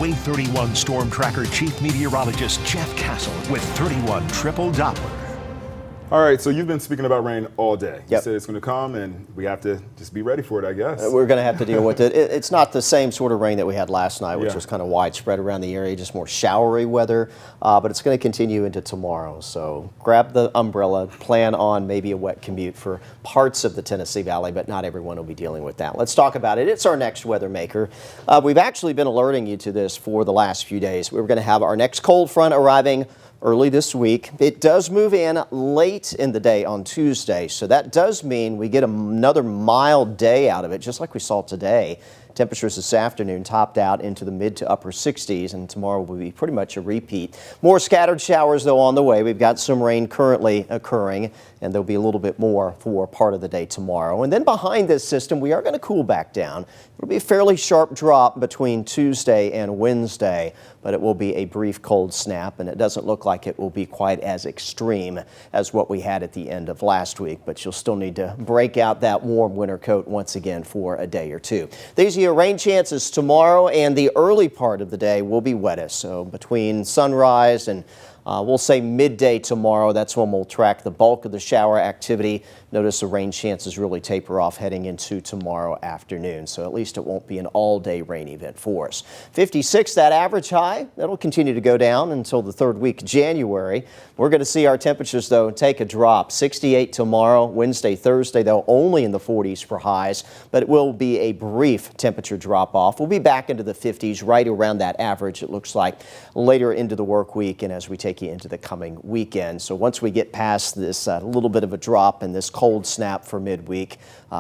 Wave 31 Storm Tracker Chief Meteorologist Jeff Castle with 31 Triple Doppler. All right, so you've been speaking about rain all day. You Yep. said it's going to come, and we have to just be ready for it, I guess. We're going to have to deal with it. It's not the same sort of rain that we had last night, which Yeah. was kind of widespread around the area, just more showery weather, but it's going to continue into tomorrow. So grab the umbrella, plan on maybe a wet commute for parts of the Tennessee Valley, but not everyone will be dealing with that. Let's talk about it. It's our next weather maker. We've actually been alerting you to this for the last few days. We're going to have our next cold front arriving early this week. It does move in late in the day on Tuesday, so that does mean we get another mild day out of it, just like we saw today. Temperatures this afternoon topped out into the mid to upper 60s, and tomorrow will be pretty much a repeat. More scattered showers, though, on the way. We've got some rain currently occurring, and there'll be a little bit more for part of the day tomorrow. And then behind this system, we are going to cool back down. It'll be a fairly sharp drop between Tuesday and Wednesday, but it will be a brief cold snap, and it doesn't look like it will be quite as extreme as what we had at the end of last week, but you'll still need to break out that warm winter coat once again for a day or two. These are your rain chances tomorrow, and the early part of the day will be wettest. So between sunrise and we'll say midday tomorrow, that's when we'll track the bulk of the shower activity. Notice the rain chances really taper off heading into tomorrow afternoon, so at least it won't be an all-day rain event for us. 56, that average high, that'll continue to go down until the third week of January. We're going to see our temperatures, though, take a drop. 68 tomorrow, Wednesday, Thursday, though, only in the 40s for highs, but it will be a brief temperature drop-off. We'll be back into the 50s, right around that average, it looks like, later into the work week and as we take you into the coming weekend. So once we get past this little bit of a drop and this cold snap for midweek,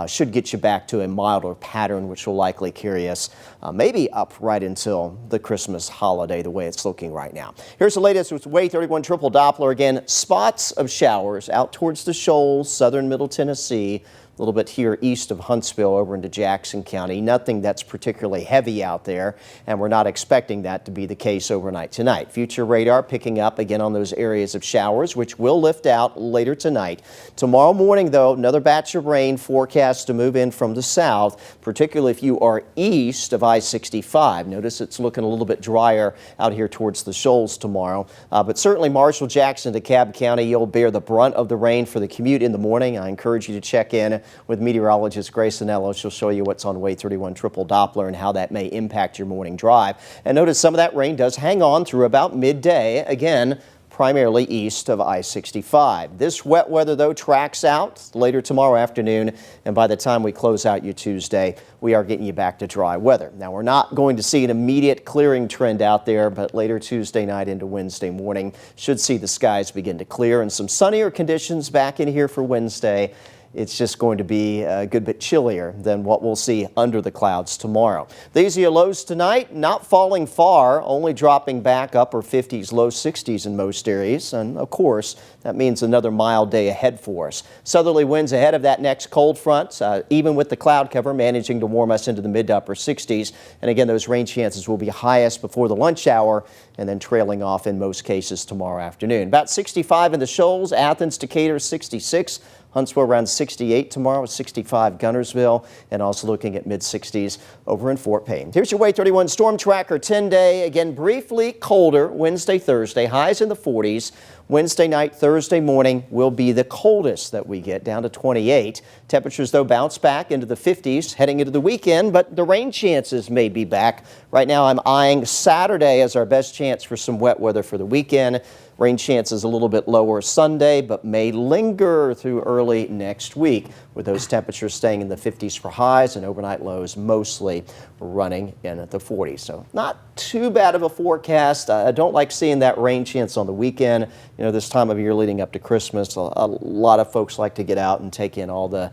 should get you back to a milder pattern, which will likely carry us maybe up right until the Christmas holiday, the way it's looking right now. Here's the latest with Wave 31 Triple Doppler. Again, spots of showers out towards the shoals, southern middle Tennessee, a little bit here east of Huntsville over into Jackson County. Nothing that's particularly heavy out there, and we're not expecting that to be the case overnight tonight. Future radar picking up again on those areas of showers, which will lift out later tonight. Tomorrow morning, though, another batch of rain forecast to move in from the south, particularly if you are east of I-65. Notice it's looking a little bit drier out here towards the shoals tomorrow, but certainly Marshall, Jackson, DeKalb County, you'll bear the brunt of the rain for the commute in the morning. I encourage you to check in with meteorologist Grace Anello. She'll show you what's on Wave 31 Triple Doppler and how that may impact your morning drive. And notice some of that rain does hang on through about midday, again, primarily east of I-65. This wet weather, though, tracks out later tomorrow afternoon, and by the time we close out your Tuesday, we are getting you back to dry weather. Now, we're not going to see an immediate clearing trend out there, but later Tuesday night into Wednesday morning should see the skies begin to clear and some sunnier conditions back in here for Wednesday. It's just going to be a good bit chillier than what we'll see under the clouds tomorrow. These are your lows tonight, not falling far, only dropping back upper 50s, low 60s in most areas. And of course, that means another mild day ahead for us. Southerly winds ahead of that next cold front, even with the cloud cover managing to warm us into the mid to upper 60s. And again, those rain chances will be highest before the lunch hour and then trailing off in most cases tomorrow afternoon. About 65 in the shoals, Athens, Decatur, 66. Huntsville around 68 tomorrow, 65 Gunnersville, and also looking at mid-60s over in Fort Payne. Here's your Wave 31 Storm Tracker 10-day. Again, briefly colder Wednesday, Thursday, highs in the 40s. Wednesday night, Thursday morning will be the coldest that we get, down to 28. Temperatures, though, bounce back into the 50s heading into the weekend, but the rain chances may be back. Right now, I'm eyeing Saturday as our best chance for some wet weather for the weekend. Rain chances a little bit lower Sunday, but may linger through early next week, with those temperatures staying in the 50s for highs and overnight lows mostly running in at the 40s. So not too bad of a forecast. I don't like seeing that rain chance on the weekend. You know, this time of year leading up to Christmas, a lot of folks like to get out and take in all the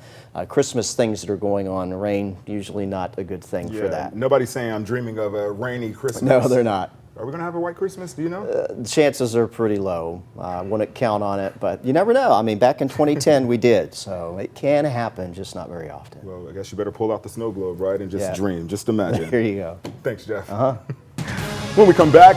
Christmas things that are going on. Rain, usually not a good thing for that. Nobody's saying I'm dreaming of a rainy Christmas. No, they're not. Are we going to have a white Christmas? Do you know? The chances are pretty low. I wouldn't count on it, but you never know. I mean, back in 2010 we did, so it can happen, just not very often. Well, I guess you better pull out the snow globe, right, and just dream. Just imagine. There you go. Thanks, Jeff. Uh-huh. When we come back,